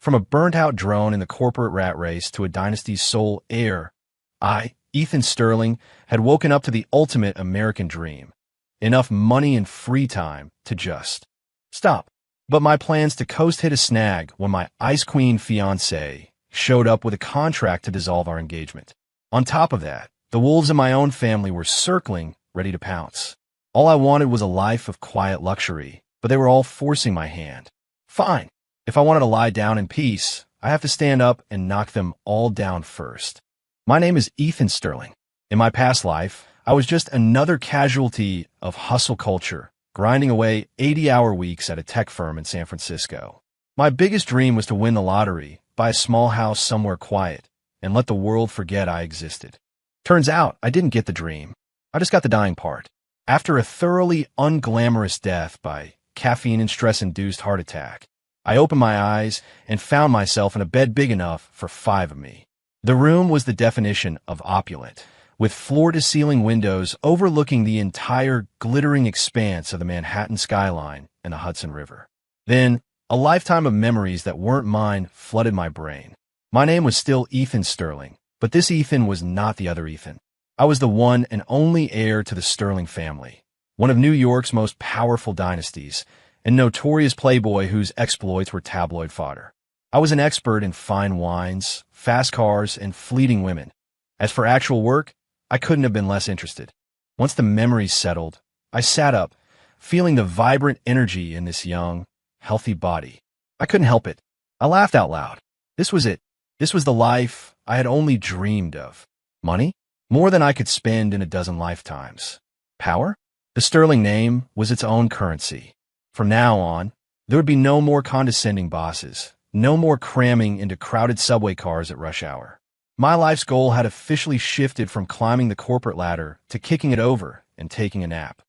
From a burnt-out drone in the corporate rat race to a dynasty's sole heir, I, Ethan Sterling, had woken up to the ultimate American dream. Enough money and free time to just stop. But my plans to coast hit a snag when my Ice Queen fiancée showed up with a contract to dissolve our engagement. On top of that, the wolves in my own family were circling, ready to pounce. All I wanted was a life of quiet luxury, but they were all forcing my hand. Fine. If I wanted to lie down in peace, I have to stand up and knock them all down first. My name is Ethan Sterling. In my past life, I was just another casualty of hustle culture, grinding away 80-hour weeks at a tech firm in San Francisco. My biggest dream was to win the lottery, buy a small house somewhere quiet, and let the world forget I existed. Turns out, I didn't get the dream. I just got the dying part. After a thoroughly unglamorous death by caffeine and stress-induced heart attack, I opened my eyes and found myself in a bed big enough for 5 of me. The room was the definition of opulent, with floor-to-ceiling windows overlooking the entire glittering expanse of the Manhattan skyline and the Hudson River. Then, a lifetime of memories that weren't mine flooded my brain. My name was still Ethan Sterling, but this Ethan was not the other Ethan. I was the one and only heir to the Sterling family, one of New York's most powerful dynasties, and notorious playboy whose exploits were tabloid fodder. I was an expert in fine wines, fast cars, and fleeting women. As for actual work, I couldn't have been less interested. Once the memories settled, I sat up, feeling the vibrant energy in this young, healthy body. I couldn't help it. I laughed out loud. This was it. This was the life I had only dreamed of. Money? More than I could spend in a dozen lifetimes. Power? The Sterling name was its own currency. From now on, there would be no more condescending bosses, no more cramming into crowded subway cars at rush hour. My life's goal had officially shifted from climbing the corporate ladder to kicking it over and taking a nap.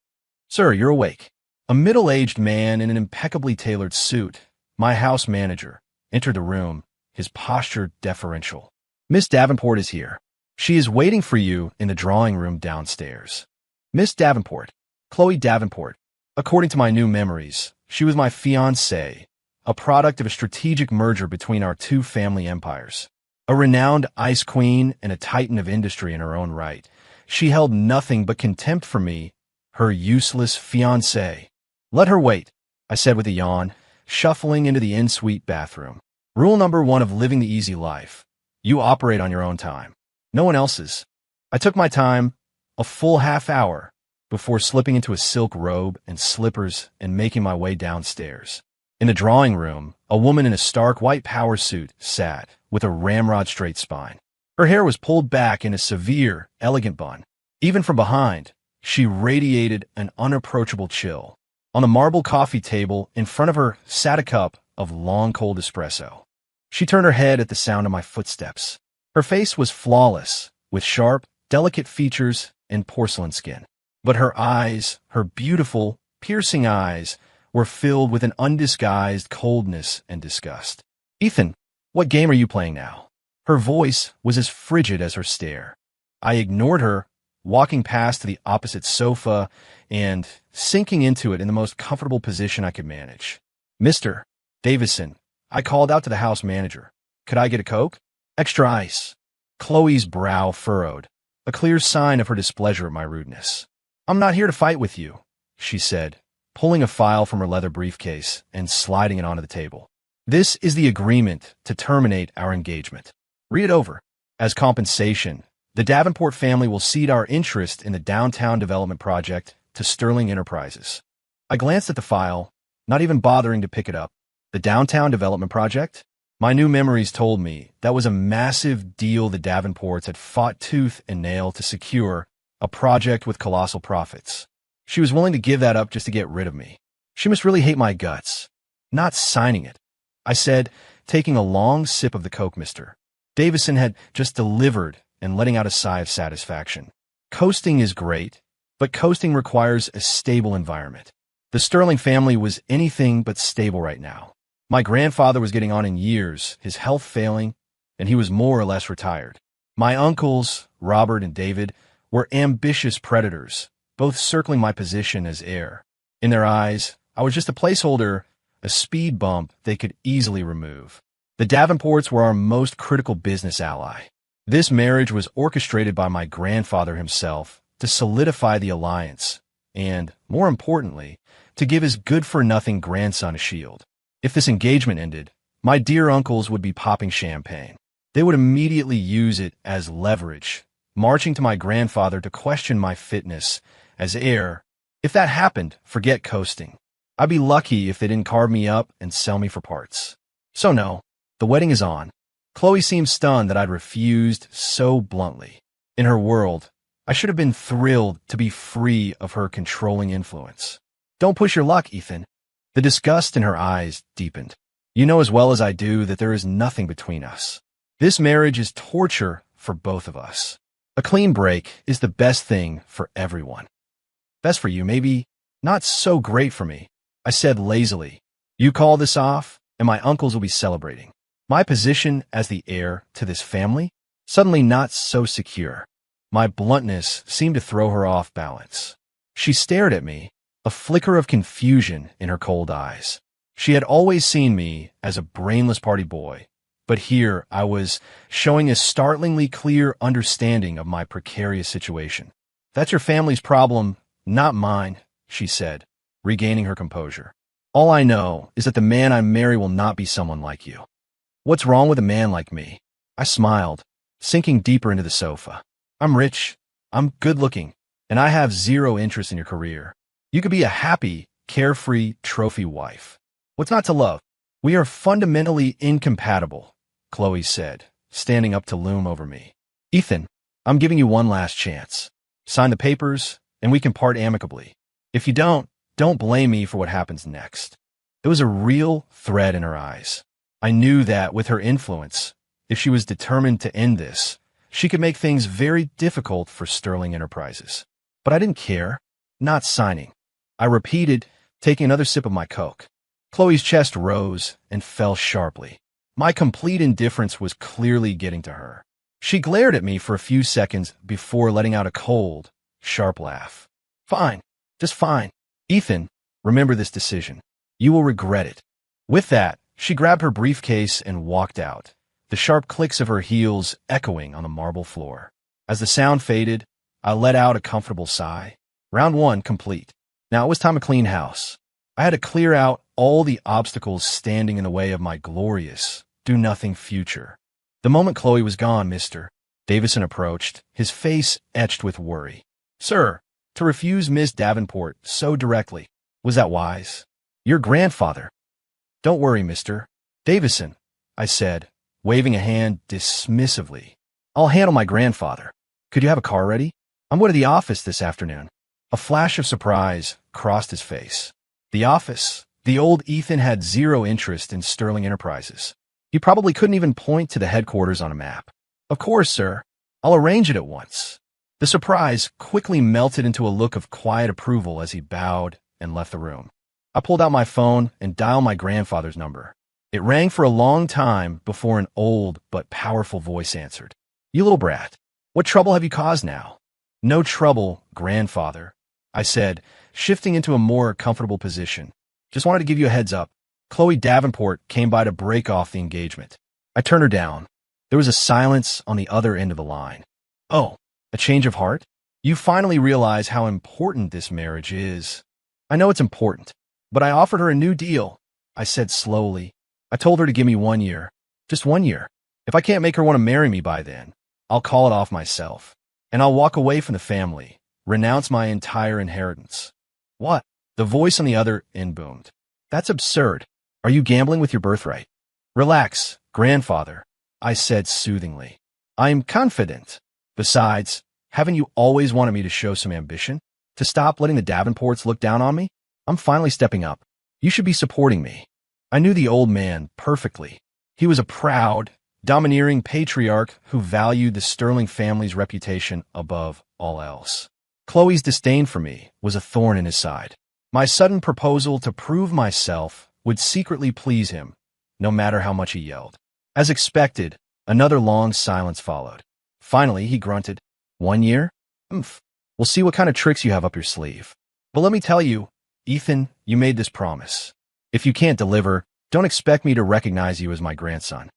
Sir, you're awake. A middle-aged man in an impeccably tailored suit, my house manager, entered the room, his posture deferential. Miss Davenport is here. She is waiting for you in the drawing room downstairs. Miss Davenport, Chloe Davenport. According to my new memories, she was my fiancée, a product of a strategic merger between our two family empires. A renowned ice queen and a titan of industry in her own right, she held nothing but contempt for me, her useless fiancé. Let her wait, I said with a yawn, shuffling into the en-suite bathroom. Rule number 1 of living the easy life. You operate on your own time. No one else's. I took my time, a full half hour, before slipping into a silk robe and slippers and making my way downstairs. In the drawing room, a woman in a stark white power suit sat, with a ramrod straight spine. Her hair was pulled back in a severe, elegant bun. Even from behind, she radiated an unapproachable chill. On the marble coffee table in front of her sat a cup of long cold espresso. She turned her head at the sound of my footsteps. Her face was flawless, with sharp, delicate features and porcelain skin. But her eyes, her beautiful, piercing eyes, were filled with an undisguised coldness and disgust. Ethan, what game are you playing now? Her voice was as frigid as her stare. I ignored her, walking past to the opposite sofa and sinking into it in the most comfortable position I could manage. Mr. Davison, I called out to the house manager. Could I get a Coke? Extra ice. Chloe's brow furrowed, a clear sign of her displeasure at my rudeness. I'm not here to fight with you, she said, pulling a file from her leather briefcase and sliding it onto the table. This is the agreement to terminate our engagement. Read it over. As compensation, the Davenport family will cede our interest in the downtown development project to Sterling Enterprises. I glanced at the file, not even bothering to pick it up. The downtown development project? My new memories told me that was a massive deal the Davenports had fought tooth and nail to secure, a project with colossal profits. She was willing to give that up just to get rid of me. She must really hate my guts. Not signing it, I said, taking a long sip of the Coke. Mr. Davison had just delivered and letting out a sigh of satisfaction. Coasting is great, but coasting requires a stable environment. The Sterling family was anything but stable right now. My grandfather was getting on in years, his health failing, and he was more or less retired. My uncles, Robert and David, were ambitious predators, both circling my position as heir. In their eyes, I was just a placeholder, a speed bump they could easily remove. The Davenports were our most critical business ally. This marriage was orchestrated by my grandfather himself to solidify the alliance and, more importantly, to give his good-for-nothing grandson a shield. If this engagement ended, my dear uncles would be popping champagne. They would immediately use it as leverage, marching to my grandfather to question my fitness as heir. If that happened, forget coasting. I'd be lucky if they didn't carve me up and sell me for parts. So no, the wedding is on. Chloe seemed stunned that I'd refused so bluntly. In her world, I should have been thrilled to be free of her controlling influence. Don't push your luck, Ethan. The disgust in her eyes deepened. You know as well as I do that there is nothing between us. This marriage is torture for both of us. A clean break is the best thing for everyone. Best for you, maybe not so great for me, I said lazily. You call this off, and my uncles will be celebrating. My position as the heir to this family? Suddenly not so secure. My bluntness seemed to throw her off balance. She stared at me, a flicker of confusion in her cold eyes. She had always seen me as a brainless party boy, but here I was showing a startlingly clear understanding of my precarious situation. That's your family's problem, not mine, she said, regaining her composure. All I know is that the man I marry will not be someone like you. What's wrong with a man like me? I smiled, sinking deeper into the sofa. I'm rich, I'm good-looking, and I have zero interest in your career. You could be a happy, carefree trophy wife. What's not to love? We are fundamentally incompatible, Chloe said, standing up to loom over me. Ethan, I'm giving you one last chance. Sign the papers, and we can part amicably. If you don't blame me for what happens next. There was a real threat in her eyes. I knew that with her influence, if she was determined to end this, she could make things very difficult for Sterling Enterprises. But I didn't care. Not signing. I repeated, taking another sip of my Coke. Chloe's chest rose and fell sharply. My complete indifference was clearly getting to her. She glared at me for a few seconds before letting out a cold, sharp laugh. Fine. Just fine. Ethan, remember this decision. You will regret it. With that, she grabbed her briefcase and walked out, the sharp clicks of her heels echoing on the marble floor. As the sound faded, I let out a comfortable sigh. Round one complete. Now it was time to clean house. I had to clear out all the obstacles standing in the way of my glorious, do-nothing future. The moment Chloe was gone, Mr. Davison approached, his face etched with worry. Sir, to refuse Miss Davenport so directly, was that wise? Your grandfather. Don't worry, Mr. Davison, I said, waving a hand dismissively. I'll handle my grandfather. Could you have a car ready? I'm going to the office this afternoon. A flash of surprise crossed his face. The office. The old Ethan had zero interest in Sterling Enterprises. He probably couldn't even point to the headquarters on a map. Of course, sir. I'll arrange it at once. The surprise quickly melted into a look of quiet approval as he bowed and left the room. I pulled out my phone and dialed my grandfather's number. It rang for a long time before an old but powerful voice answered. You little brat, what trouble have you caused now? No trouble, grandfather, I said, shifting into a more comfortable position. Just wanted to give you a heads up. Chloe Davenport came by to break off the engagement. I turned her down. There was a silence on the other end of the line. Oh, a change of heart? You finally realize how important this marriage is. I know it's important, but I offered her a new deal, I said slowly. I told her to give me 1 year. Just 1 year. If I can't make her want to marry me by then, I'll call it off myself. And I'll walk away from the family, renounce my entire inheritance. What? The voice on the other end boomed. That's absurd. Are you gambling with your birthright? Relax, grandfather, I said soothingly. I'm confident. Besides, haven't you always wanted me to show some ambition? To stop letting the Davenports look down on me? I'm finally stepping up. You should be supporting me. I knew the old man perfectly. He was a proud, domineering patriarch who valued the Sterling family's reputation above all else. Chloe's disdain for me was a thorn in his side. My sudden proposal to prove myself would secretly please him, no matter how much he yelled. As expected, another long silence followed. Finally, he grunted, 1 year? Oomph. We'll see what kind of tricks you have up your sleeve. But let me tell you, Ethan, you made this promise. If you can't deliver, Don't expect me to recognize you as my grandson.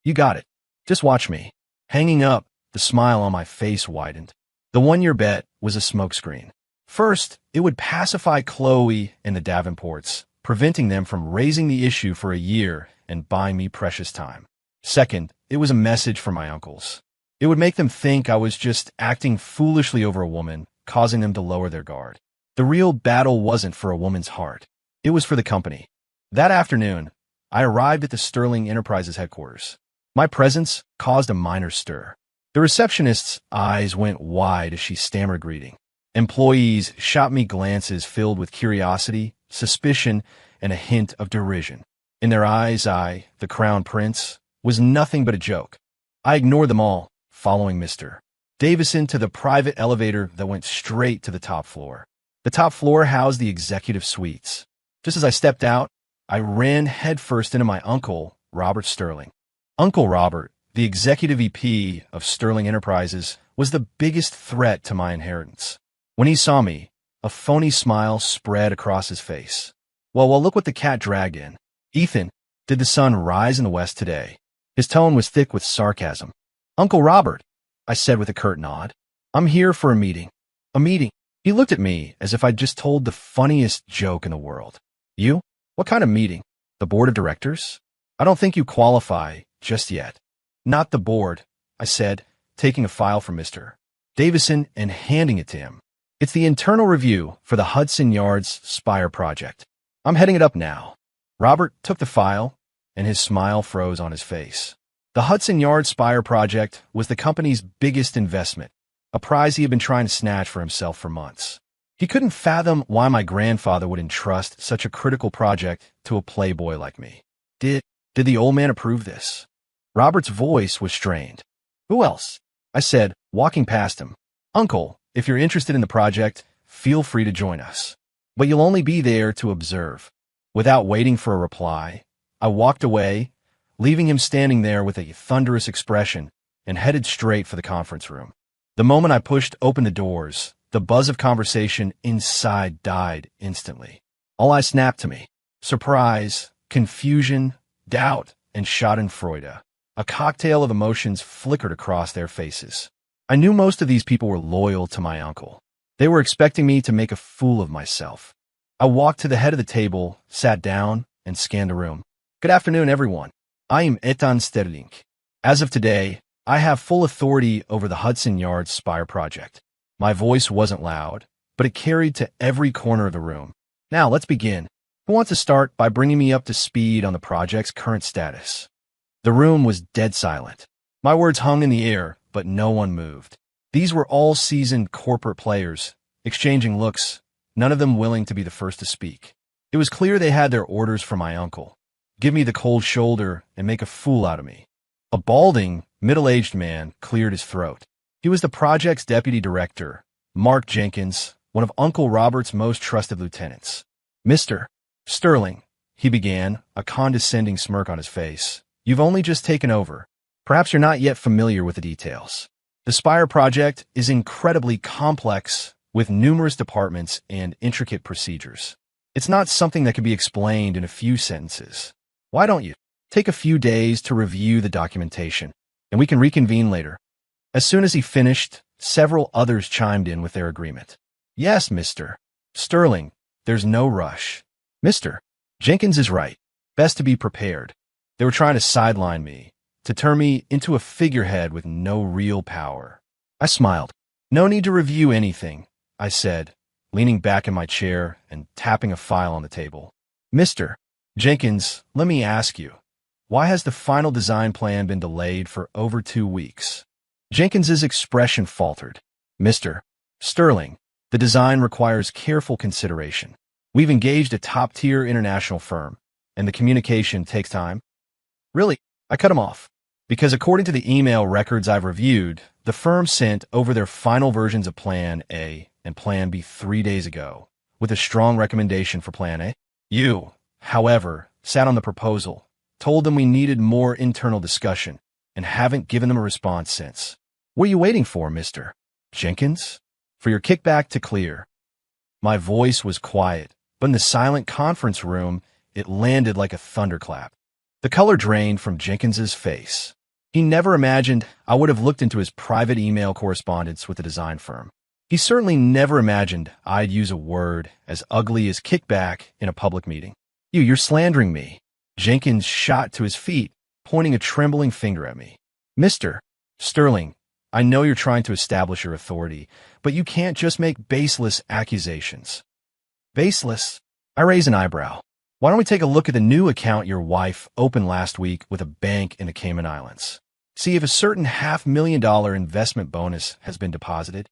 You got it. Just watch me. Hanging up, the smile on my face widened. The one-year bet was a smokescreen. First, it would pacify Chloe and the Davenports, preventing them from raising the issue for a year and buying me precious time. Second, it was a message for my uncles. It would make them think I was just acting foolishly over a woman, causing them to lower their guard. The real battle wasn't for a woman's heart. It was for the company. That afternoon, I arrived at the Sterling Enterprises headquarters. My presence caused a minor stir. The receptionist's eyes went wide as she stammered a greeting. Employees shot me glances filled with curiosity, suspicion, and a hint of derision. In their eyes, I, the Crown Prince, was nothing but a joke. I ignored them all, following Mr. Davison to the private elevator that went straight to the top floor. The top floor housed the executive suites. Just as I stepped out, I ran headfirst into my uncle, Robert Sterling. Uncle Robert, the executive VP of Sterling Enterprises, was the biggest threat to my inheritance. When he saw me, a phony smile spread across his face. Well, look what the cat dragged in. Ethan, did the sun rise in the west today? His tone was thick with sarcasm. Uncle Robert, I said with a curt nod. I'm here for a meeting. A meeting. He looked at me as if I'd just told the funniest joke in the world. You? What kind of meeting? The board of directors? I don't think you qualify just yet. Not the board, I said, taking a file from Mr. Davison and handing it to him. It's the internal review for the Hudson Yards Spire project. I'm heading it up now. Robert took the file, and his smile froze on his face. The Hudson Yards Spire project was the company's biggest investment, a prize he had been trying to snatch for himself for months. He couldn't fathom why my grandfather would entrust such a critical project to a playboy like me. Did the old man approve this? Robert's voice was strained. Who else? I said, walking past him. Uncle, if you're interested in the project, feel free to join us. But you'll only be there to observe. Without waiting for a reply, I walked away, leaving him standing there with a thunderous expression and headed straight for the conference room. The moment I pushed open the doors, the buzz of conversation inside died instantly. All I snapped to me: surprise, confusion, doubt, and schadenfreude. A cocktail of emotions flickered across their faces. I knew most of these people were loyal to my uncle. They were expecting me to make a fool of myself. I walked to the head of the table, sat down, and scanned the room. Good afternoon, everyone. I am Ethan Sterling. As of today, I have full authority over the Hudson Yards Spire project. My voice wasn't loud, but it carried to every corner of the room. Now, let's begin. Who wants to start by bringing me up to speed on the project's current status? The room was dead silent. My words hung in the air, but no one moved. These were all seasoned corporate players, exchanging looks, none of them willing to be the first to speak. It was clear they had their orders from my uncle. Give me the cold shoulder and make a fool out of me. A balding, middle-aged man cleared his throat. He was the project's deputy director, Mark Jenkins, one of Uncle Robert's most trusted lieutenants. Mr. Sterling, he began, a condescending smirk on his face. You've only just taken over. Perhaps you're not yet familiar with the details. The Spire project is incredibly complex, with numerous departments and intricate procedures. It's not something that can be explained in a few sentences. Why don't you take a few days to review the documentation, and we can reconvene later? As soon as he finished, several others chimed in with their agreement. Yes, Mr. Sterling, there's no rush. Mr. Jenkins is right. Best to be prepared. They were trying to sideline me, to turn me into a figurehead with no real power. I smiled. No need to review anything, I said, leaning back in my chair and tapping a file on the table. Mr. Jenkins, let me ask you, why has the final design plan been delayed for over 2 weeks? Jenkins's expression faltered. Mr. Sterling, the design requires careful consideration. We've engaged a top-tier international firm, and the communication takes time. Really? I cut him off. Because according to the email records I've reviewed, the firm sent over their final versions of Plan A and Plan B 3 days ago, with a strong recommendation for Plan A. You, however, sat on the proposal, told them we needed more internal discussion, and haven't given them a response since. What are you waiting for, Mr. Jenkins? For your kickback to clear. My voice was quiet, but in the silent conference room, it landed like a thunderclap. The color drained from Jenkins's face. He never imagined I would have looked into his private email correspondence with the design firm. He certainly never imagined I'd use a word as ugly as kickback in a public meeting. You're slandering me. Jenkins shot to his feet, pointing a trembling finger at me. Mr. Sterling, I know you're trying to establish your authority, but you can't just make baseless accusations. Baseless? I raise an eyebrow. Why don't we take a look at the new account your wife opened last week with a bank in the Cayman Islands? See if a certain $500,000 investment bonus has been deposited?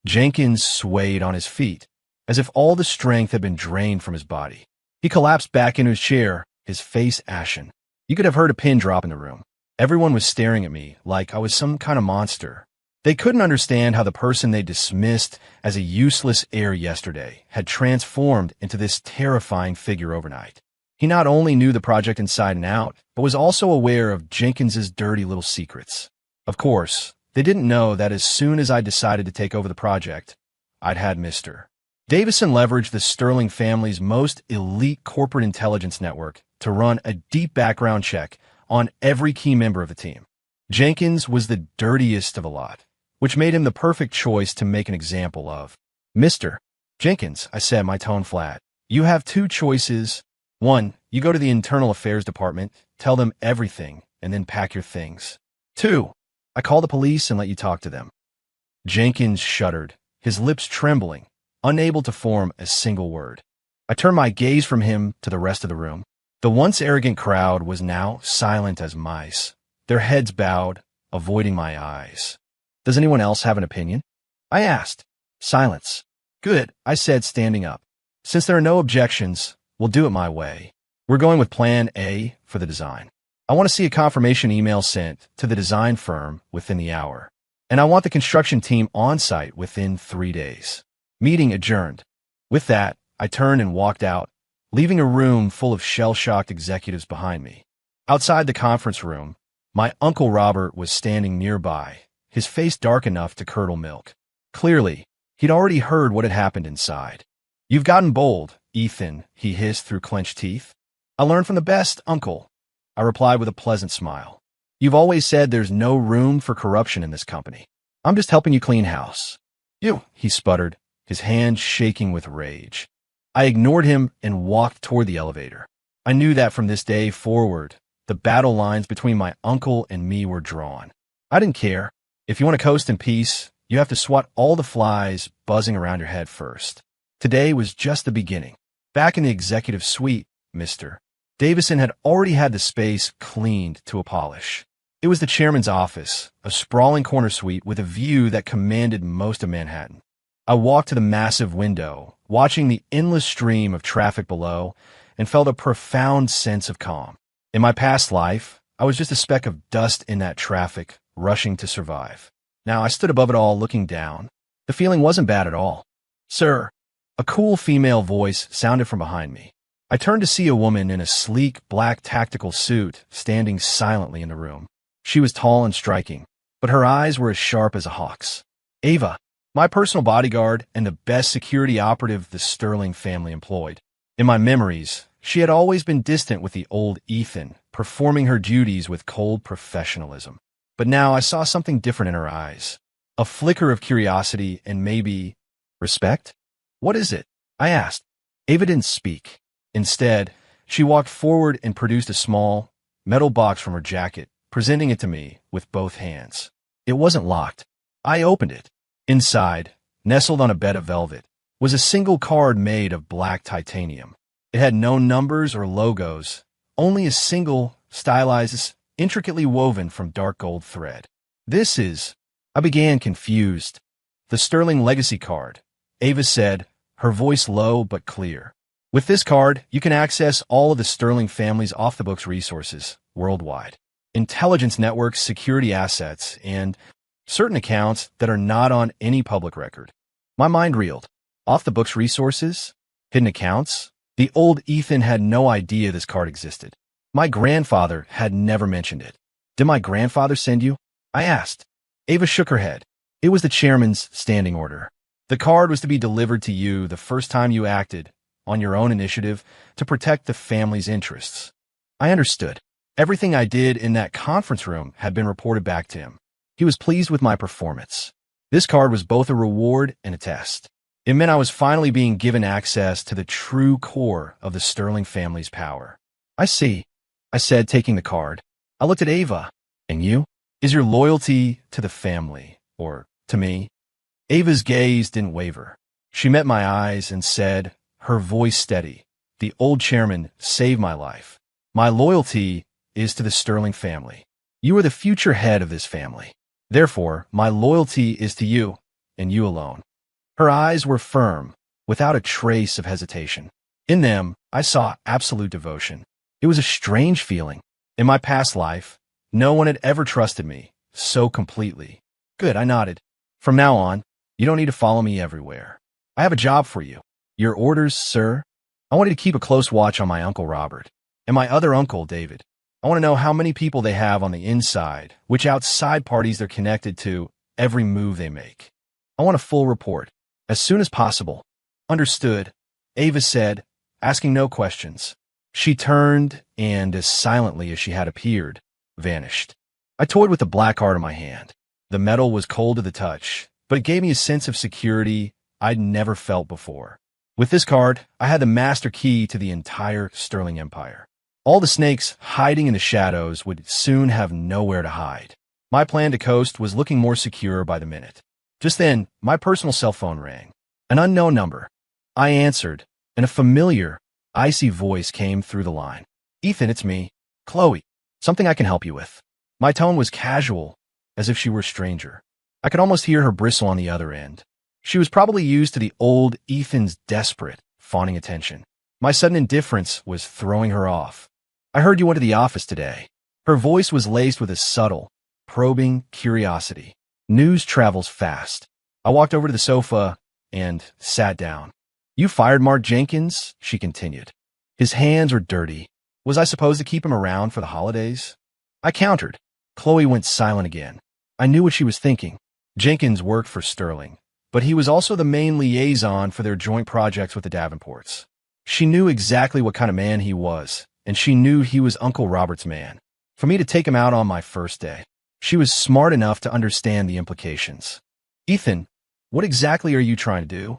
Jenkins swayed on his feet, as if all the strength had been drained from his body. He collapsed back into his chair, his face ashen. You could have heard a pin drop in the room. Everyone was staring at me like I was some kind of monster. They couldn't understand how the person they dismissed as a useless heir yesterday had transformed into this terrifying figure overnight. He not only knew the project inside and out, but was also aware of Jenkins's dirty little secrets. Of course, they didn't know that as soon as I decided to take over the project, I'd had Mr. Davison leveraged the Sterling family's most elite corporate intelligence network to run a deep background check on every key member of the team. Jenkins was the dirtiest of a lot, which made him the perfect choice to make an example of. Mr. Jenkins, I said, my tone flat, you have two choices. One, you go to the Internal Affairs Department, tell them everything, and then pack your things. Two, I call the police and let you talk to them. Jenkins shuddered, his lips trembling, unable to form a single word. I turned my gaze from him to the rest of the room. The once arrogant crowd was now silent as mice, their heads bowed, avoiding my eyes. Does anyone else have an opinion? I asked. Silence. Good, I said, standing up. Since there are no objections, we'll do it my way. We're going with Plan A for the design. I want to see a confirmation email sent to the design firm within the hour. And I want the construction team on site within 3 days. Meeting adjourned. With that, I turned and walked out, leaving a room full of shell-shocked executives behind me. Outside the conference room, my Uncle Robert was standing nearby, his face dark enough to curdle milk. Clearly, he'd already heard what had happened inside. You've gotten bold, Ethan, he hissed through clenched teeth. I learned from the best, Uncle, I replied with a pleasant smile. You've always said there's no room for corruption in this company. I'm just helping you clean house. He sputtered, his hand shaking with rage. I ignored him and walked toward the elevator. I knew that from this day forward, the battle lines between my uncle and me were drawn. I didn't care. If you want to coast in peace, you have to swat all the flies buzzing around your head first. Today was just the beginning. Back in the executive suite, Mr. Davison had already had the space cleaned to a polish. It was the chairman's office, a sprawling corner suite with a view that commanded most of Manhattan. I walked to the massive window, watching the endless stream of traffic below, and felt a profound sense of calm. In my past life, I was just a speck of dust in that traffic, rushing to survive. Now I stood above it all, looking down. The feeling wasn't bad at all. Sir, a cool female voice sounded from behind me. I turned to see a woman in a sleek black tactical suit standing silently in the room. She was tall and striking, but her eyes were as sharp as a hawk's. Ava, my personal bodyguard and the best security operative the Sterling family employed. In my memories, she had always been distant with the old Ethan, performing her duties with cold professionalism. But now I saw something different in her eyes. A flicker of curiosity and maybe respect? What is it? I asked. Ava didn't speak. Instead, she walked forward and produced a small, metal box from her jacket, presenting it to me with both hands. It wasn't locked. I opened it. Inside, nestled on a bed of velvet, was a single card made of black titanium. It had no numbers or logos, only a single, stylized, intricately woven from dark gold thread. This is, I began, confused. The Sterling Legacy card, Ava said, her voice low but clear. With this card, you can access all of the Sterling family's off-the-books resources worldwide. Intelligence networks, security assets, and certain accounts that are not on any public record. My mind reeled. Off-the-books resources? Hidden accounts? The old Ethan had no idea this card existed. My grandfather had never mentioned it. Did my grandfather send you? I asked. Ava shook her head. It was the chairman's standing order. The card was to be delivered to you the first time you acted on your own initiative, to protect the family's interests. I understood. Everything I did in that conference room had been reported back to him. He was pleased with my performance. This card was both a reward and a test. It meant I was finally being given access to the true core of the Sterling family's power. I see, I said, taking the card. I looked at Ava. And you? Is your loyalty to the family, or to me? Ava's gaze didn't waver. She met my eyes and said, her voice steady, "The old chairman saved my life. My loyalty is to the Sterling family. You are the future head of this family. Therefore, my loyalty is to you, and you alone." Her eyes were firm, without a trace of hesitation. In them, I saw absolute devotion. It was a strange feeling. In my past life, no one had ever trusted me so completely. Good, I nodded. From now on, you don't need to follow me everywhere. I have a job for you. Your orders, sir? I wanted to keep a close watch on my Uncle Robert and my other uncle, David. I want to know how many people they have on the inside, which outside parties they're connected to, every move they make. I want a full report, as soon as possible. Understood, Ava said, asking no questions. She turned and, as silently as she had appeared, vanished. I toyed with the black card in my hand. The metal was cold to the touch, but it gave me a sense of security I'd never felt before. With this card, I had the master key to the entire Sterling Empire. All the snakes hiding in the shadows would soon have nowhere to hide. My plan to coast was looking more secure by the minute. Just then, my personal cell phone rang. An unknown number. I answered, and a familiar, icy voice came through the line. "Ethan, it's me. Chloe. Something I can help you with." My tone was casual, as if she were a stranger. I could almost hear her bristle on the other end. She was probably used to the old Ethan's desperate, fawning attention. My sudden indifference was throwing her off. "I heard you went to the office today." Her voice was laced with a subtle, probing curiosity. News travels fast. I walked over to the sofa and sat down. "You fired Mark Jenkins?" she continued. "His hands were dirty. Was I supposed to keep him around for the holidays?" I countered. Chloe went silent again. I knew what she was thinking. Jenkins worked for Sterling, but he was also the main liaison for their joint projects with the Davenports. She knew exactly what kind of man he was, and she knew he was Uncle Robert's man. For me to take him out on my first day, she was smart enough to understand the implications. "Ethan, what exactly are you trying to do?"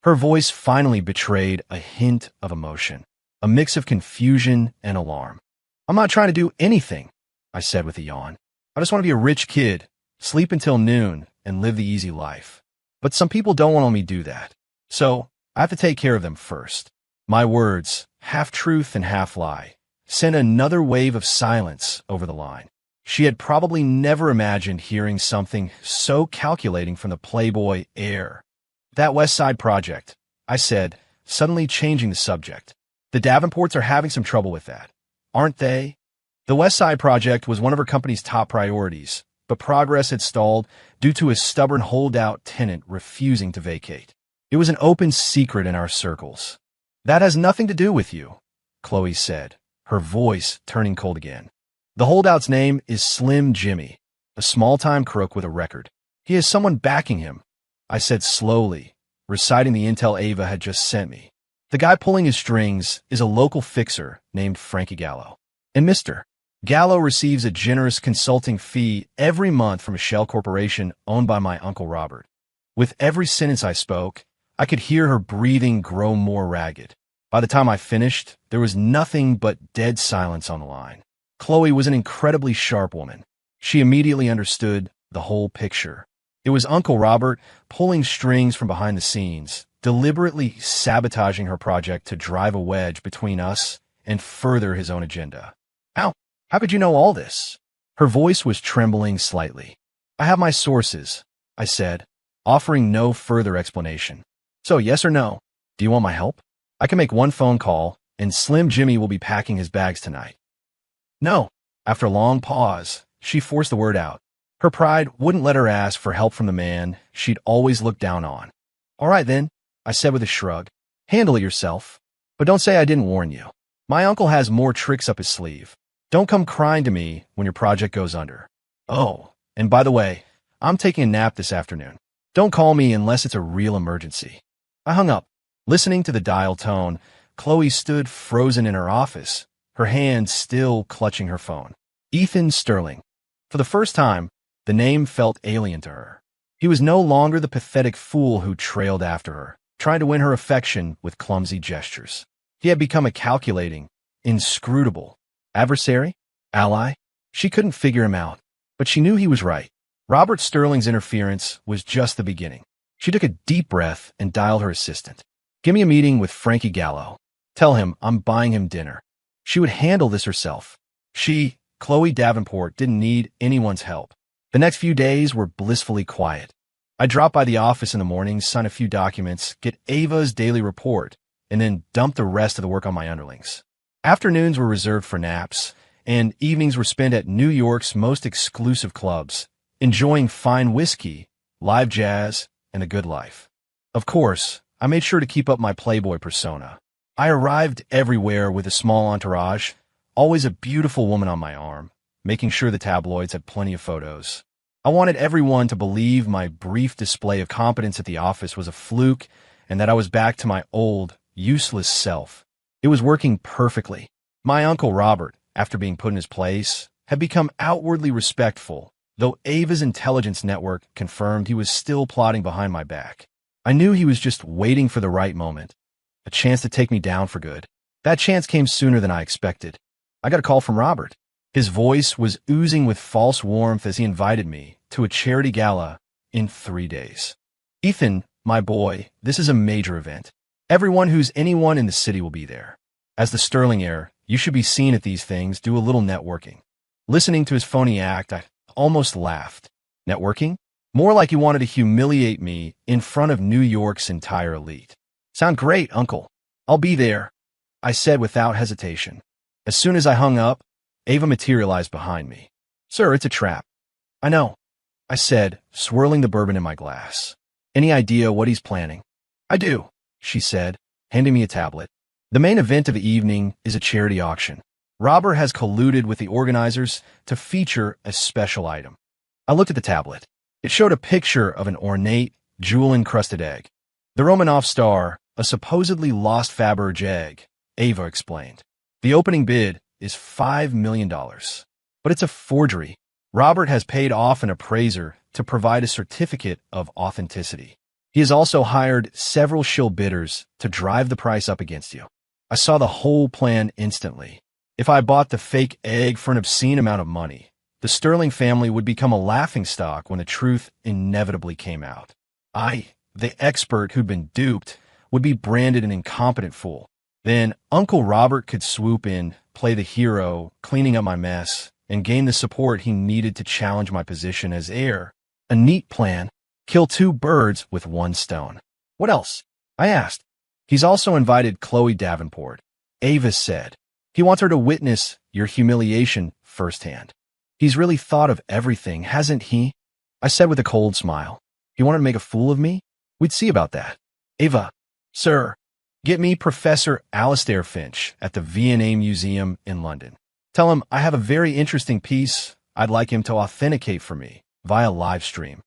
Her voice finally betrayed a hint of emotion, a mix of confusion and alarm. "I'm not trying to do anything," I said with a yawn. "I just want to be a rich kid, sleep until noon, and live the easy life. But some people don't want me to do that. So I have to take care of them first." My words, half truth and half lie, sent another wave of silence over the line. She had probably never imagined hearing something so calculating from the Playboy heir. "That West Side project," I said, suddenly changing the subject. "The Davenports are having some trouble with that, aren't they?" The West Side project was one of her company's top priorities, but progress had stalled due to a stubborn holdout tenant refusing to vacate. It was an open secret in our circles. "That has nothing to do with you," Chloe said, her voice turning cold again. "The holdout's name is Slim Jimmy, a small-time crook with a record. He has someone backing him," I said slowly, reciting the intel Ava had just sent me. "The guy pulling his strings is a local fixer named Frankie Gallo. And Mr. Gallo receives a generous consulting fee every month from a shell corporation owned by my Uncle Robert." With every sentence I spoke, I could hear her breathing grow more ragged. By the time I finished, there was nothing but dead silence on the line. Chloe was an incredibly sharp woman. She immediately understood the whole picture. It was Uncle Robert pulling strings from behind the scenes, deliberately sabotaging her project to drive a wedge between us and further his own agenda. How could you know all this?" Her voice was trembling slightly. "I have my sources," I said, offering no further explanation. "So, yes or no? Do you want my help? I can make one phone call, and Slim Jimmy will be packing his bags tonight." "No." After a long pause, she forced the word out. Her pride wouldn't let her ask for help from the man she'd always looked down on. "All right, then," I said with a shrug. "Handle it yourself. But don't say I didn't warn you. My uncle has more tricks up his sleeve. Don't come crying to me when your project goes under. Oh, and by the way, I'm taking a nap this afternoon. Don't call me unless it's a real emergency." I hung up, Listening to the dial tone, Chloe stood frozen in her office, her hand still clutching her phone. Ethan Sterling. For the first time, the name felt alien to her. He was no longer the pathetic fool who trailed after her, trying to win her affection with clumsy gestures. He had become a calculating, inscrutable adversary, ally. She couldn't figure him out, but she knew he was right. Robert Sterling's interference was just the beginning. She took a deep breath and dialed her assistant. Give me a meeting with Frankie Gallo. Tell him I'm buying him dinner. She would handle this herself. She, Chloe Davenport, didn't need anyone's help. The next few days were blissfully quiet. I dropped by the office in the mornings, sign a few documents, get Ava's daily report, and then dump the rest of the work on my underlings. Afternoons were reserved for naps, and evenings were spent at New York's most exclusive clubs, enjoying fine whiskey, live jazz, and a good life. Of course, I made sure to keep up my playboy persona. I arrived everywhere with a small entourage, always a beautiful woman on my arm, making sure the tabloids had plenty of photos. I wanted everyone to believe my brief display of competence at the office was a fluke and that I was back to my old, useless self. It was working perfectly. My Uncle Robert, after being put in his place, had become outwardly respectful, though Ava's intelligence network confirmed he was still plotting behind my back. I knew he was just waiting for the right moment, a chance to take me down for good. That chance came sooner than I expected. I got a call from Robert. His voice was oozing with false warmth as he invited me to a charity gala in 3 days. Ethan, my boy, this is a major event. Everyone who's anyone in the city will be there. As the Sterling heir, you should be seen at these things, do a little networking. Listening to his phony act, I almost laughed. Networking? More like he wanted to humiliate me in front of New York's entire elite. Sound great, Uncle. I'll be there, I said without hesitation. As soon as I hung up, Ava materialized behind me. Sir, it's a trap. I know, I said, swirling the bourbon in my glass. Any idea what he's planning? I do, she said, handing me a tablet. The main event of the evening is a charity auction. Robert has colluded with the organizers to feature a special item. I looked at the tablet. It showed a picture of an ornate, jewel-encrusted egg. The Romanov star, a supposedly lost Faberge egg, Ava explained. The opening bid is $5 million. But it's a forgery. Robert has paid off an appraiser to provide a certificate of authenticity. He has also hired several shill bidders to drive the price up against you. I saw the whole plan instantly. If I bought the fake egg for an obscene amount of money, the Sterling family would become a laughingstock when the truth inevitably came out. I, the expert who'd been duped, would be branded an incompetent fool. Then Uncle Robert could swoop in, play the hero, cleaning up my mess, and gain the support he needed to challenge my position as heir. A neat plan. Kill 2 birds with 1 stone. What else? I asked. He's also invited Chloe Davenport. Ava said. He wants her to witness your humiliation firsthand. He's really thought of everything, hasn't he? I said with a cold smile. He wanted to make a fool of me? We'd see about that. Ava. Sir. Get me Professor Alastair Finch at the V&A Museum in London. Tell him I have a very interesting piece I'd like him to authenticate for me via live stream.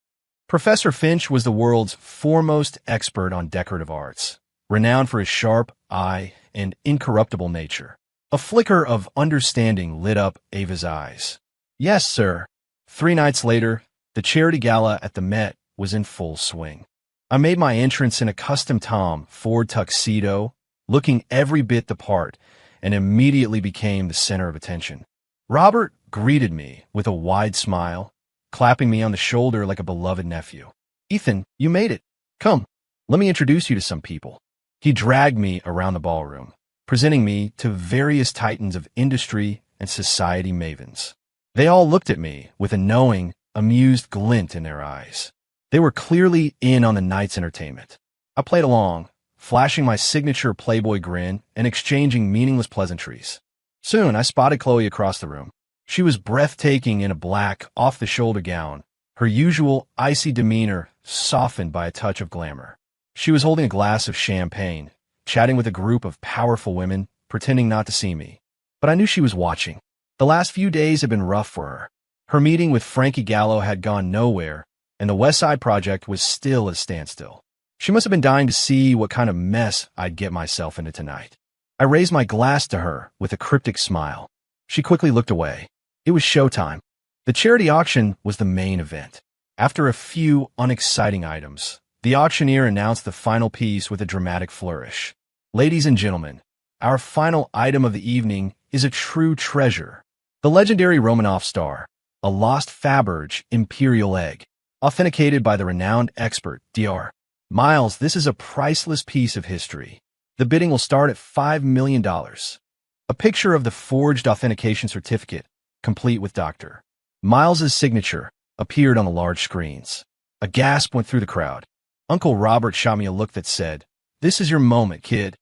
Professor Finch was the world's foremost expert on decorative arts, renowned for his sharp eye and incorruptible nature. A flicker of understanding lit up Ava's eyes. Yes, sir. 3 nights later, the charity gala at the Met was in full swing. I made my entrance in a custom Tom Ford tuxedo, looking every bit the part, and immediately became the center of attention. Robert greeted me with a wide smile, clapping me on the shoulder like a beloved nephew. Ethan, you made it. Come, let me introduce you to some people. He dragged me around the ballroom, presenting me to various titans of industry and society mavens. They all looked at me with a knowing, amused glint in their eyes. They were clearly in on the night's entertainment. I played along, flashing my signature Playboy grin and exchanging meaningless pleasantries. Soon, I spotted Chloe across the room. She was breathtaking in a black, off-the-shoulder gown, her usual icy demeanor softened by a touch of glamour. She was holding a glass of champagne, chatting with a group of powerful women, pretending not to see me. But I knew she was watching. The last few days had been rough for her. Her meeting with Frankie Gallo had gone nowhere, and the West Side Project was still at a standstill. She must have been dying to see what kind of mess I'd get myself into tonight. I raised my glass to her with a cryptic smile. She quickly looked away. It was showtime. The charity auction was the main event. After a few unexciting items, the auctioneer announced the final piece with a dramatic flourish. Ladies and gentlemen, our final item of the evening is a true treasure. The legendary Romanov star, a lost Faberge imperial egg, authenticated by the renowned expert, Dr. Miles. This is a priceless piece of history. The bidding will start at $5 million. A picture of the forged authentication certificate, complete with Dr. Miles's signature, appeared on the large screens. A gasp went through the crowd. Uncle Robert shot me a look that said, "This is your moment, kid."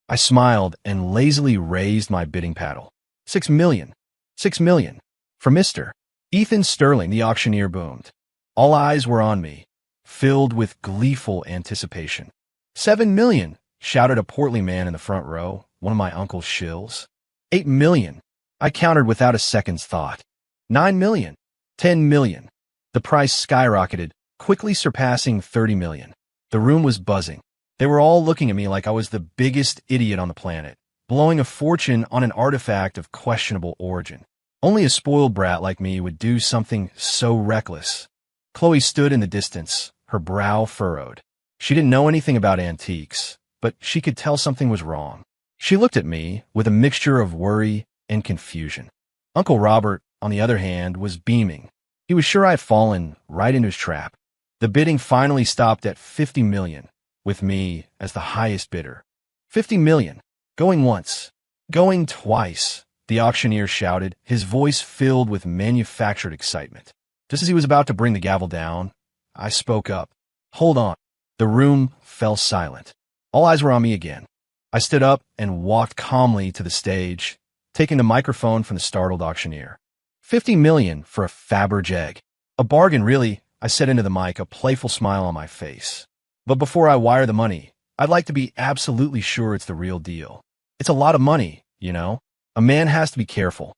I smiled and lazily raised my bidding paddle. $6 million. $6 million. For Mr. Ethan Sterling, the auctioneer boomed. All eyes were on me, filled with gleeful anticipation. $7 million, shouted a portly man in the front row, one of my uncle's shills. $8 million, I countered without a second's thought. $9 million. $10 million. The price skyrocketed, quickly surpassing $30 million. The room was buzzing. They were all looking at me like I was the biggest idiot on the planet, blowing a fortune on an artifact of questionable origin. Only a spoiled brat like me would do something so reckless. Chloe stood in the distance, her brow furrowed. She didn't know anything about antiques, but she could tell something was wrong. She looked at me with a mixture of worry and confusion. Uncle Robert, on the other hand, was beaming. He was sure I had fallen right into his trap. The bidding finally stopped at $50 million, with me as the highest bidder. $50 million. Going once. Going twice, the auctioneer shouted, his voice filled with manufactured excitement. Just as he was about to bring the gavel down, I spoke up. Hold on. The room fell silent. All eyes were on me again. I stood up and walked calmly to the stage, taking the microphone from the startled auctioneer. $50 million for a Faberge egg. A bargain, really, I said into the mic, a playful smile on my face. But before I wire the money, I'd like to be absolutely sure it's the real deal. It's a lot of money, you know. A man has to be careful.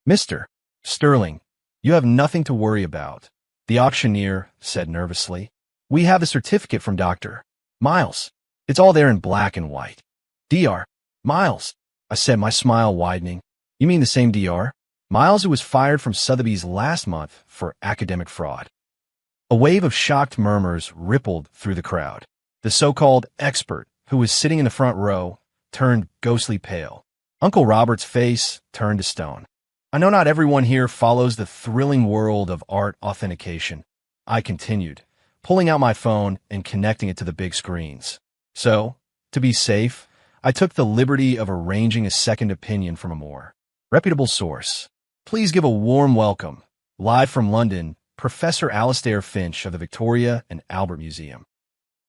Mr. Sterling, you have nothing to worry about, the auctioneer said nervously. We have the certificate from Dr. Miles. It's all there in black and white. Dr. Miles, I said, my smile widening. You mean the same Dr. Miles who was fired from Sotheby's last month for academic fraud? A wave of shocked murmurs rippled through the crowd. The so-called expert, who was sitting in the front row, turned ghostly pale. Uncle Robert's face turned to stone. I know not everyone here follows the thrilling world of art authentication, I continued, pulling out my phone and connecting it to the big screens. So, to be safe, I took the liberty of arranging a second opinion from a more reputable source. Please give a warm welcome, live from London, Professor Alastair Finch of the Victoria and Albert Museum.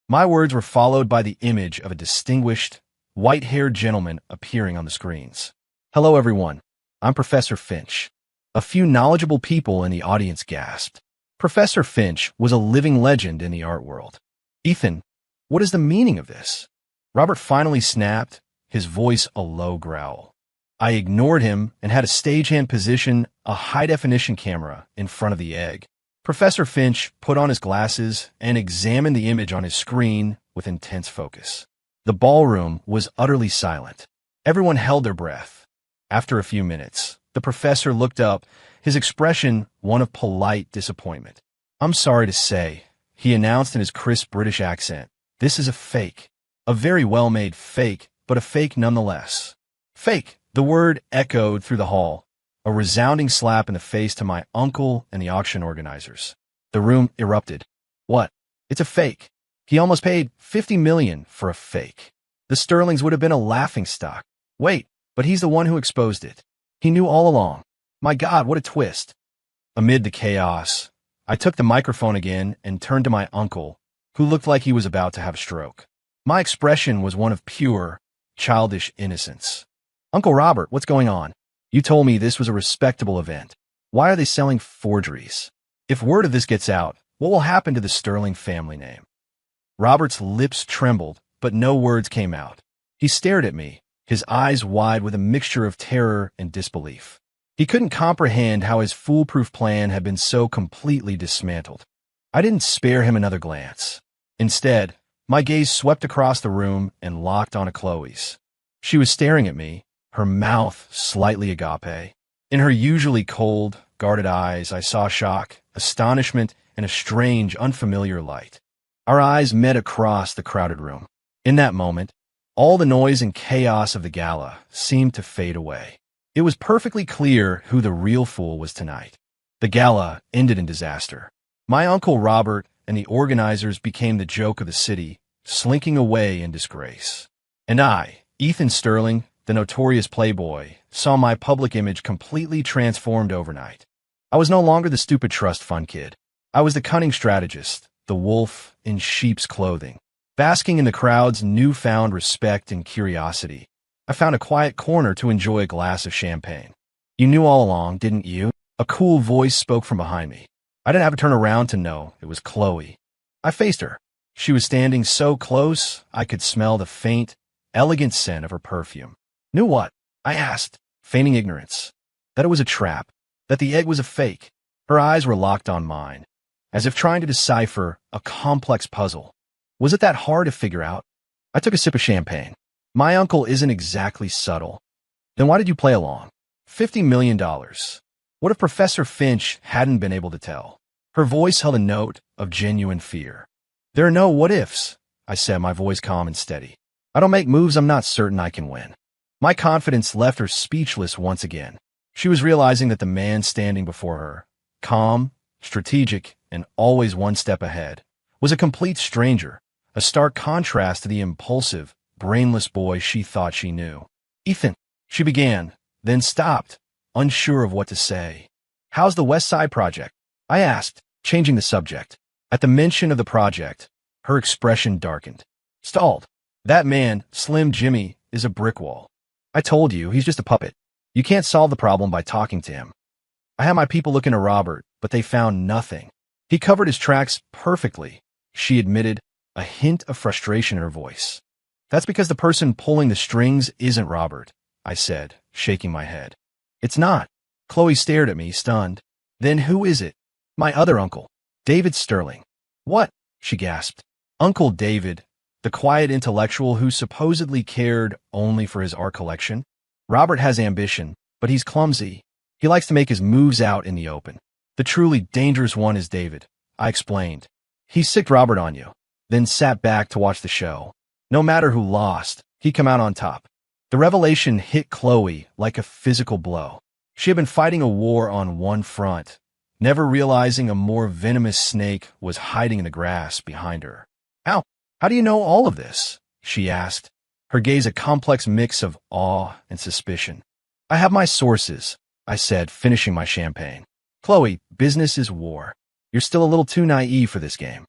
My words were followed by the image of a distinguished, white-haired gentleman appearing on the screens. Hello, everyone. I'm Professor Finch. A few knowledgeable people in the audience gasped. Professor Finch was a living legend in the art world. Ethan, what is the meaning of this? Robert finally snapped, his voice a low growl. I ignored him and had a stagehand position a high-definition camera in front of the egg. Professor Finch put on his glasses and examined the image on his screen with intense focus. The ballroom was utterly silent. Everyone held their breath. After a few minutes, the professor looked up, his expression one of polite disappointment. I'm sorry to say, he announced in his crisp British accent, this is a fake. A very well-made fake, but a fake nonetheless. Fake, the word echoed through the hall, a resounding slap in the face to my uncle and the auction organizers. The room erupted. What? It's a fake. He almost paid $50 million for a fake. The Sterlings would have been a laughingstock. Wait, but he's the one who exposed it. He knew all along. My God, what a twist. Amid the chaos, I took the microphone again and turned to my uncle, who looked like he was about to have a stroke. My expression was one of pure, childish innocence. Uncle Robert, what's going on? You told me this was a respectable event. Why are they selling forgeries? If word of this gets out, what will happen to the Sterling family name? Robert's lips trembled, but no words came out. He stared at me, his eyes wide with a mixture of terror and disbelief. He couldn't comprehend how his foolproof plan had been so completely dismantled. I didn't spare him another glance. Instead, My gaze swept across the room and locked onto Chloe's. She was staring at me, her mouth slightly agape. In her usually cold, guarded eyes, I saw shock, astonishment, and a strange, unfamiliar light. Our eyes met across the crowded room. In that moment, all the noise and chaos of the gala seemed to fade away. It was perfectly clear who the real fool was tonight. The gala ended in disaster. My Uncle Robert and the organizers became the joke of the city, slinking away in disgrace. And I, Ethan Sterling, the notorious playboy, saw my public image completely transformed overnight. I was no longer the stupid trust fund kid. I was the cunning strategist, the wolf in sheep's clothing. Basking in the crowd's newfound respect and curiosity, I found a quiet corner to enjoy a glass of champagne. You knew all along, didn't you? A cool voice spoke from behind me. I didn't have to turn around to know it was Chloe. I faced her. She was standing so close, I could smell the faint, elegant scent of her perfume. Knew what? I asked, feigning ignorance. That it was a trap, that the egg was a fake. Her eyes were locked on mine, as if trying to decipher a complex puzzle. Was it that hard to figure out? I took a sip of champagne. My uncle isn't exactly subtle. Then why did you play along? $50 million. What if Professor Finch hadn't been able to tell? Her voice held a note of genuine fear. There are no what-ifs, I said, my voice calm and steady. I don't make moves I'm not certain I can win. My confidence left her speechless once again. She was realizing that the man standing before her, calm, strategic, and always one step ahead, was a complete stranger, a stark contrast to the impulsive, brainless boy she thought she knew. Ethan, she began, then stopped, unsure of what to say. How's the West Side Project? I asked, changing the subject. At the mention of the project, her expression darkened. Stalled. That man, Slim Jimmy, is a brick wall. I told you, he's just a puppet. You can't solve the problem by talking to him. I had my people looking to Robert, but they found nothing. He covered his tracks perfectly, she admitted, a hint of frustration in her voice. That's because the person pulling the strings isn't Robert, I said, shaking my head. It's not. Chloe stared at me, stunned. Then who is it? My other uncle, David Sterling. What? She gasped. Uncle David, the quiet intellectual who supposedly cared only for his art collection? Robert has ambition, but he's clumsy. He likes to make his moves out in the open. The truly dangerous one is David, I explained. He sicked Robert on you, then sat back to watch the show. No matter who lost, he'd come out on top. The revelation hit Chloe like a physical blow. She had been fighting a war on one front, never realizing a more venomous snake was hiding in the grass behind her. How do you know all of this? She asked, her gaze a complex mix of awe and suspicion. I have my sources, I said, finishing my champagne. Chloe, business is war. You're still a little too naive for this game.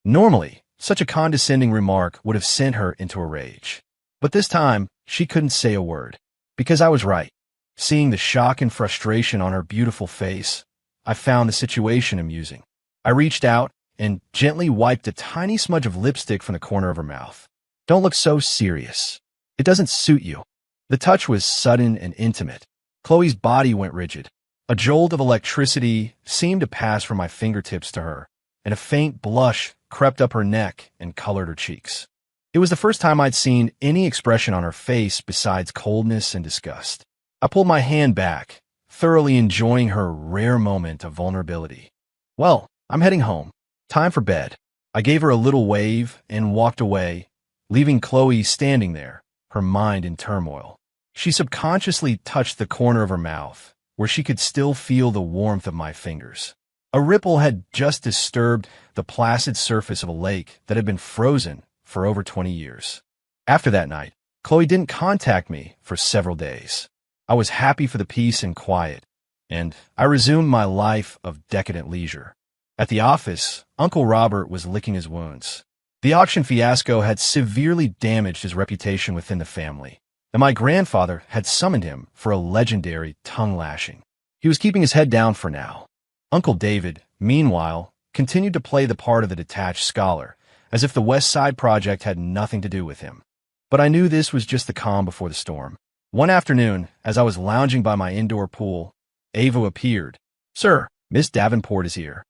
Normally, such a condescending remark would have sent her into a rage. But this time, she couldn't say a word. Because I was right. Seeing the shock and frustration on her beautiful face, I found the situation amusing. I reached out and gently wiped a tiny smudge of lipstick from the corner of her mouth. Don't look so serious. It doesn't suit you. The touch was sudden and intimate. Chloe's body went rigid. A jolt of electricity seemed to pass from my fingertips to her, and a faint blush crept up her neck and colored her cheeks. It was the first time I'd seen any expression on her face besides coldness and disgust. I pulled my hand back, thoroughly enjoying her rare moment of vulnerability. Well, I'm heading home. Time for bed. I gave her a little wave and walked away, leaving Chloe standing there, her mind in turmoil. She subconsciously touched the corner of her mouth, where she could still feel the warmth of my fingers. A ripple had just disturbed the placid surface of a lake that had been frozen for over 20 years. After that night, Chloe didn't contact me for several days. I was happy for the peace and quiet, and I resumed my life of decadent leisure. At the office, Uncle Robert was licking his wounds. The auction fiasco had severely damaged his reputation within the family, and my grandfather had summoned him for a legendary tongue-lashing. He was keeping his head down for now. Uncle David, meanwhile, continued to play the part of the detached scholar, as if the West Side Project had nothing to do with him. But I knew this was just the calm before the storm. One afternoon, as I was lounging by my indoor pool, Ava appeared. Sir, Miss Davenport is here.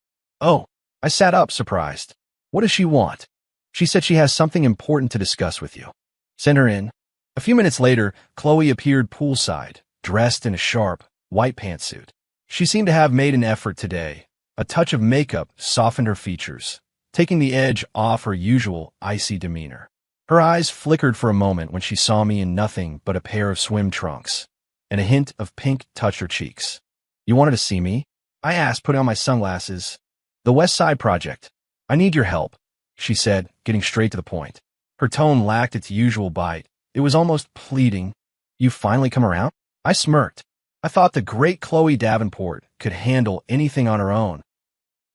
Oh, I sat up, surprised. What does she want? She said she has something important to discuss with you. Send her in. A few minutes later, Chloe appeared poolside, dressed in a sharp, white pantsuit. She seemed to have made an effort today. A touch of makeup softened her features, taking the edge off her usual icy demeanor. Her eyes flickered for a moment when she saw me in nothing but a pair of swim trunks, and a hint of pink touched her cheeks. You wanted to see me? I asked, putting on my sunglasses. The West Side Project. I need your help, she said, getting straight to the point. Her tone lacked its usual bite. It was almost pleading. You finally come around? I smirked. I thought the great Chloe Davenport could handle anything on her own.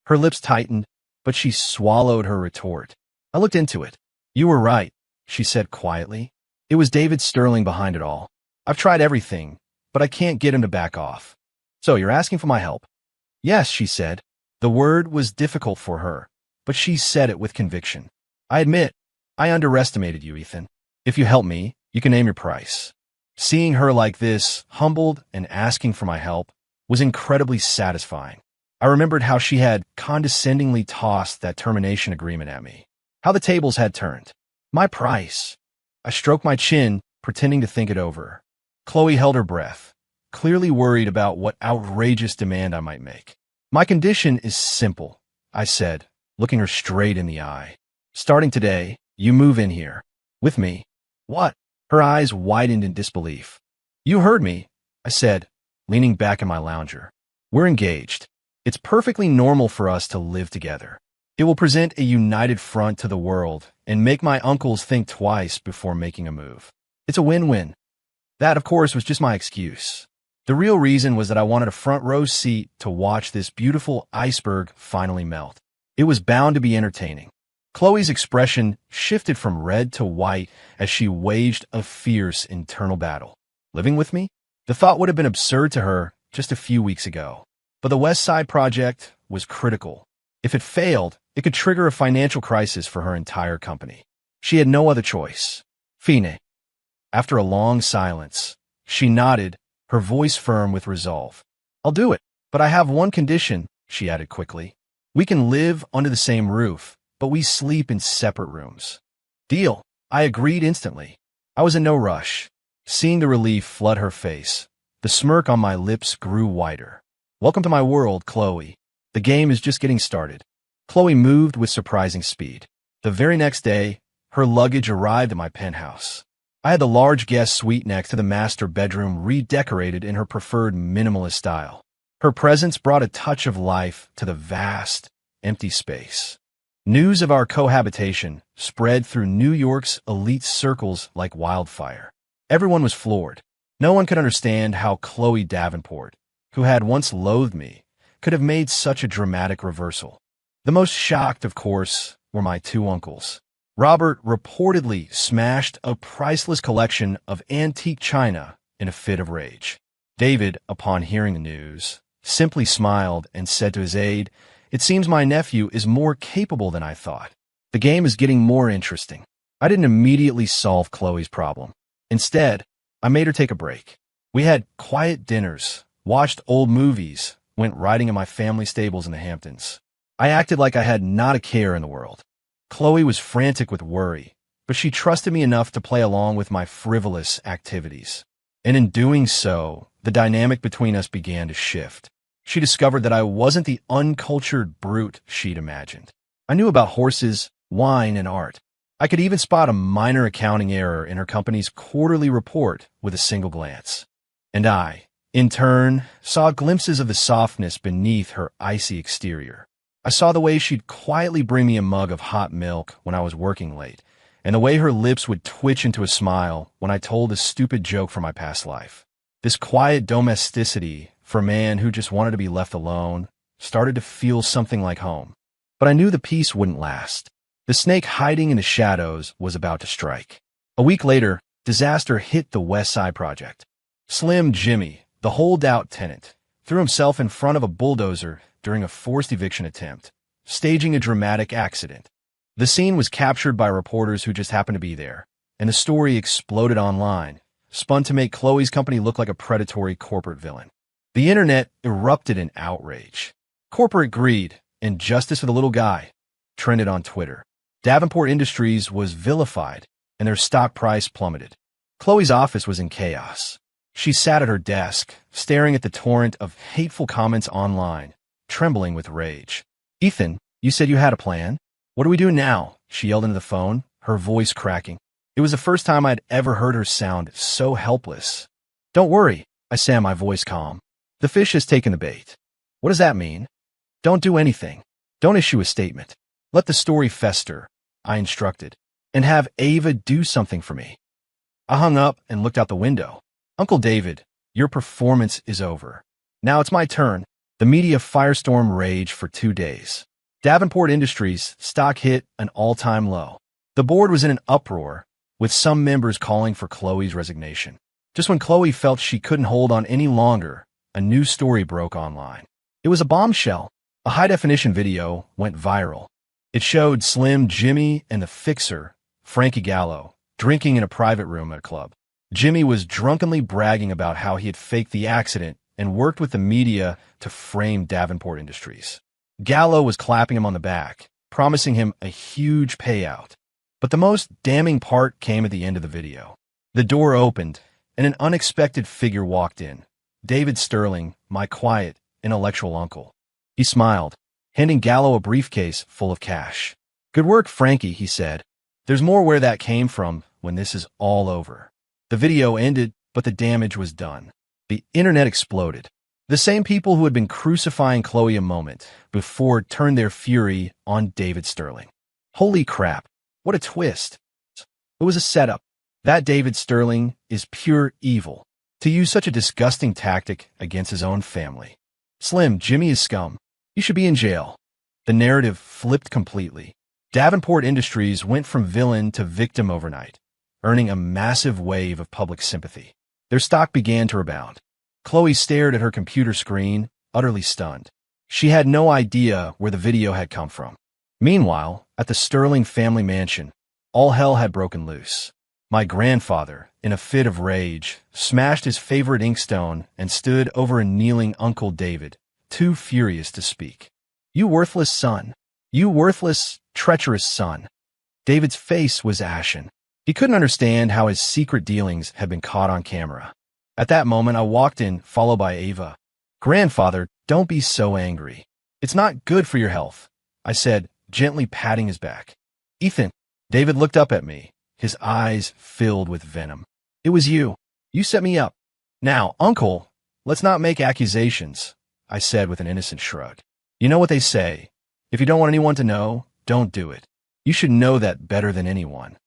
Her lips tightened, but she swallowed her retort. I looked into it. You were right, she said quietly. It was David Sterling behind it all. I've tried everything, but I can't get him to back off. So you're asking for my help? Yes, she said. The word was difficult for her, but she said it with conviction. I admit, I underestimated you, Ethan. If you help me, you can name your price. Seeing her like this, humbled and asking for my help, was incredibly satisfying. I remembered how she had condescendingly tossed that termination agreement at me, how the tables had turned. My price. I stroked my chin, pretending to think it over. Chloe held her breath, clearly worried about what outrageous demand I might make. My condition is simple, I said, looking her straight in the eye. Starting today, you move in here. With me. What? Her eyes widened in disbelief. You heard me, I said, leaning back in my lounger. We're engaged. It's perfectly normal for us to live together. It will present a united front to the world and make my uncles think twice before making a move. It's a win-win. That, of course, was just my excuse. The real reason was that I wanted a front row seat to watch this beautiful iceberg finally melt. It was bound to be entertaining. Chloe's expression shifted from red to white as she waged a fierce internal battle. Living with me? The thought would have been absurd to her just a few weeks ago. But the West Side Project was critical. If it failed, it could trigger a financial crisis for her entire company. She had no other choice. Fine. After a long silence, she nodded, her voice firm with resolve. I'll do it, but I have one condition, she added quickly. We can live under the same roof, but we sleep in separate rooms. Deal. I agreed instantly. I was in no rush. Seeing the relief flood her face, the smirk on my lips grew wider. Welcome to my world, Chloe. The game is just getting started. Chloe moved with surprising speed. The very next day, her luggage arrived at my penthouse. I had the large guest suite next to the master bedroom redecorated in her preferred minimalist style. Her presence brought a touch of life to the vast, empty space. News of our cohabitation spread through New York's elite circles like wildfire. Everyone was floored. No one could understand how Chloe Davenport, who had once loathed me, could have made such a dramatic reversal. The most shocked, of course, were my two uncles. Robert reportedly smashed a priceless collection of antique china in a fit of rage. David, upon hearing the news, simply smiled and said to his aide, "It seems my nephew is more capable than I thought." The game is getting more interesting. I didn't immediately solve Chloe's problem. Instead, I made her take a break. We had quiet dinners, watched old movies, went riding in my family stables in the Hamptons. I acted like I had not a care in the world. Chloe was frantic with worry, but she trusted me enough to play along with my frivolous activities. And in doing so, the dynamic between us began to shift. She discovered that I wasn't the uncultured brute she'd imagined. I knew about horses, wine, and art. I could even spot a minor accounting error in her company's quarterly report with a single glance. And I, in turn, saw glimpses of the softness beneath her icy exterior. I saw the way she'd quietly bring me a mug of hot milk when I was working late, and the way her lips would twitch into a smile when I told a stupid joke from my past life. This quiet domesticity, for a man who just wanted to be left alone, started to feel something like home. But I knew the peace wouldn't last. The snake hiding in the shadows was about to strike. A week later, disaster hit the West Side Project. Slim Jimmy, the holdout tenant, threw himself in front of a bulldozer during a forced eviction attempt, staging a dramatic accident. The scene was captured by reporters who just happened to be there, and the story exploded online, spun to make Chloe's company look like a predatory corporate villain. The internet erupted in outrage. Corporate greed and justice for the little guy trended on Twitter. Davenport Industries was vilified, and their stock price plummeted. Chloe's office was in chaos. She sat at her desk, staring at the torrent of hateful comments online, trembling with rage. "Ethan, you said you had a plan? What do we do now?" she yelled into the phone, her voice cracking. It was the first time I'd ever heard her sound so helpless. "Don't worry," I said, my voice calm. "The fish has taken the bait." "What does that mean?" "Don't do anything. Don't issue a statement. Let the story fester," I instructed, "and have Ava do something for me." I hung up and looked out the window. "Uncle David, your performance is over. Now it's my turn." The media firestorm raged for 2 days. Davenport Industries stock hit an all-time low. The board was in an uproar, with some members calling for Chloe's resignation. Just when Chloe felt she couldn't hold on any longer, a new story broke online. It was a bombshell. A high-definition video went viral. It showed Slim Jimmy and the fixer, Frankie Gallo, drinking in a private room at a club. Jimmy was drunkenly bragging about how he had faked the accident and worked with the media to frame Davenport Industries. Gallo was clapping him on the back, promising him a huge payout. But the most damning part came at the end of the video. The door opened, and an unexpected figure walked in. David Sterling, my quiet, intellectual uncle. He smiled, handing Gallo a briefcase full of cash. "Good work, Frankie," he said. "There's more where that came from when this is all over." The video ended, but the damage was done. The internet exploded. The same people who had been crucifying Chloe a moment before turned their fury on David Sterling. Holy crap, what a twist. It was a setup. That David Sterling is pure evil, to use such a disgusting tactic against his own family. Slim, Jimmy is scum. You should be in jail. The narrative flipped completely. Davenport Industries went from villain to victim overnight, earning a massive wave of public sympathy. Their stock began to rebound. Chloe stared at her computer screen, utterly stunned. She had no idea where the video had come from. Meanwhile, at the Sterling family mansion, all hell had broken loose. My grandfather, in a fit of rage, smashed his favorite inkstone and stood over a kneeling Uncle David, too furious to speak. "You worthless son! You worthless, treacherous son!" David's face was ashen. He couldn't understand how his secret dealings had been caught on camera. At that moment, I walked in, followed by Ava. "Grandfather, don't be so angry. It's not good for your health," I said, gently patting his back. "Ethan." David looked up at me, his eyes filled with venom. "It was you. You set me up." "Now, Uncle, let's not make accusations," I said with an innocent shrug. "You know what they say. If you don't want anyone to know, don't do it. You should know that better than anyone."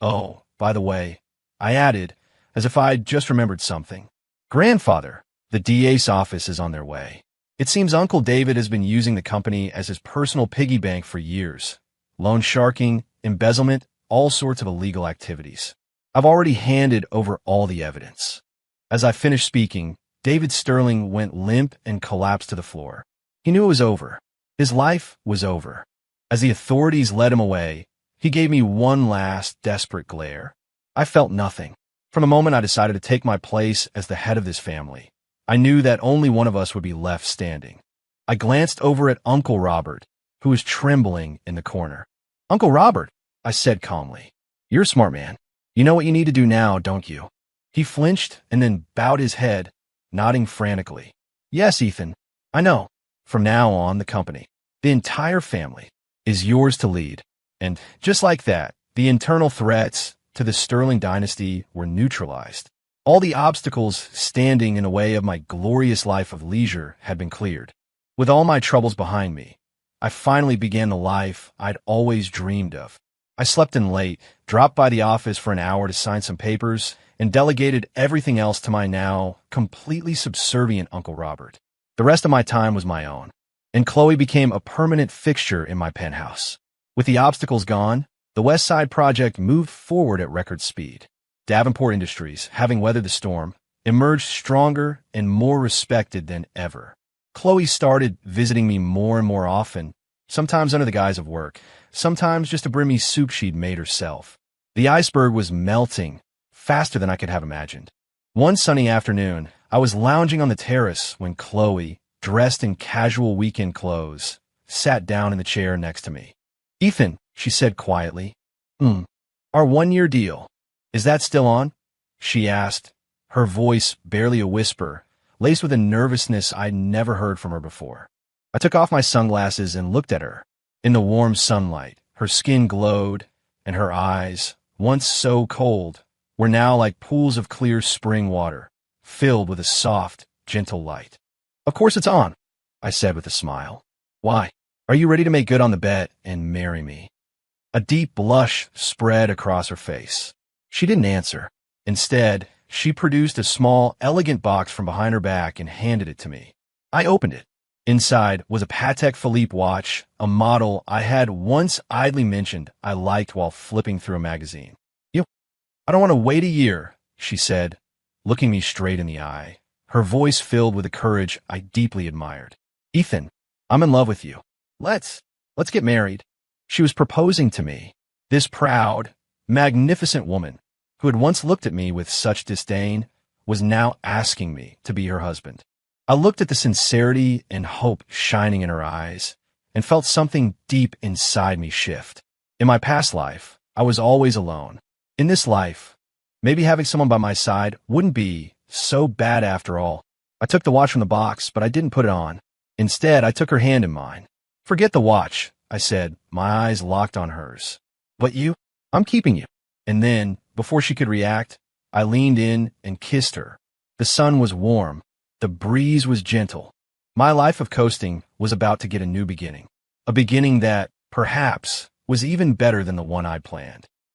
"Oh, by the way," I added, as if I'd just remembered something. "Grandfather, the DA's office is on their way. It seems Uncle David has been using the company as his personal piggy bank for years. Loan sharking, embezzlement, all sorts of illegal activities. I've already handed over all the evidence." As I finished speaking, David Sterling went limp and collapsed to the floor. He knew it was over. His life was over. As the authorities led him away, he gave me one last desperate glare. I felt nothing. From the moment I decided to take my place as the head of this family, I knew that only one of us would be left standing. I glanced over at Uncle Robert, who was trembling in the corner. "Uncle Robert," I said calmly, "you're a smart man. You know what you need to do now, don't you?" He flinched and then bowed his head, nodding frantically. "Yes, Ethan, I know. From now on, the company, the entire family, is yours to lead." And just like that, the internal threats to the Sterling dynasty were neutralized. All the obstacles standing in the way of my glorious life of leisure had been cleared. With all my troubles behind me, I finally began the life I'd always dreamed of. I slept in late, dropped by the office for an hour to sign some papers, and delegated everything else to my now completely subservient Uncle Robert. The rest of my time was my own, and Chloe became a permanent fixture in my penthouse. With the obstacles gone, the West Side Project moved forward at record speed. Davenport Industries, having weathered the storm, emerged stronger and more respected than ever. Chloe started visiting me more and more often, sometimes under the guise of work, sometimes just to bring me soup she'd made herself. The iceberg was melting faster than I could have imagined. One sunny afternoon, I was lounging on the terrace when Chloe, dressed in casual weekend clothes, sat down in the chair next to me. "Ethan," she said quietly. Our 1-year deal. Is that still on? She asked, her voice barely a whisper, laced with a nervousness I'd never heard from her before. I took off my sunglasses and looked at her. In the warm sunlight, her skin glowed, and her eyes, once so cold, were now like pools of clear spring water, filled with a soft, gentle light. Of course it's on, I said with a smile. Why? Are you ready to make good on the bet and marry me? A deep blush spread across her face. She didn't answer. Instead, she produced a small, elegant box from behind her back and handed it to me. I opened it. Inside was a Patek Philippe watch, a model I had once idly mentioned I liked while flipping through a magazine. I don't want to wait a year, she said, looking me straight in the eye, her voice filled with a courage I deeply admired. Ethan, I'm in love with you. Let's get married. She was proposing to me, this proud, magnificent woman, who had once looked at me with such disdain, was now asking me to be her husband. I looked at the sincerity and hope shining in her eyes and felt something deep inside me shift. In my past life, I was always alone. In this life, maybe having someone by my side wouldn't be so bad after all. I took the watch from the box, but I didn't put it on. Instead, I took her hand in mine. Forget the watch, I said, my eyes locked on hers. But you? I'm keeping you. And then, before she could react, I leaned in and kissed her. The sun was warm. The breeze was gentle. My life of coasting was about to get a new beginning. A beginning that, perhaps, was even better than the one I'd planned.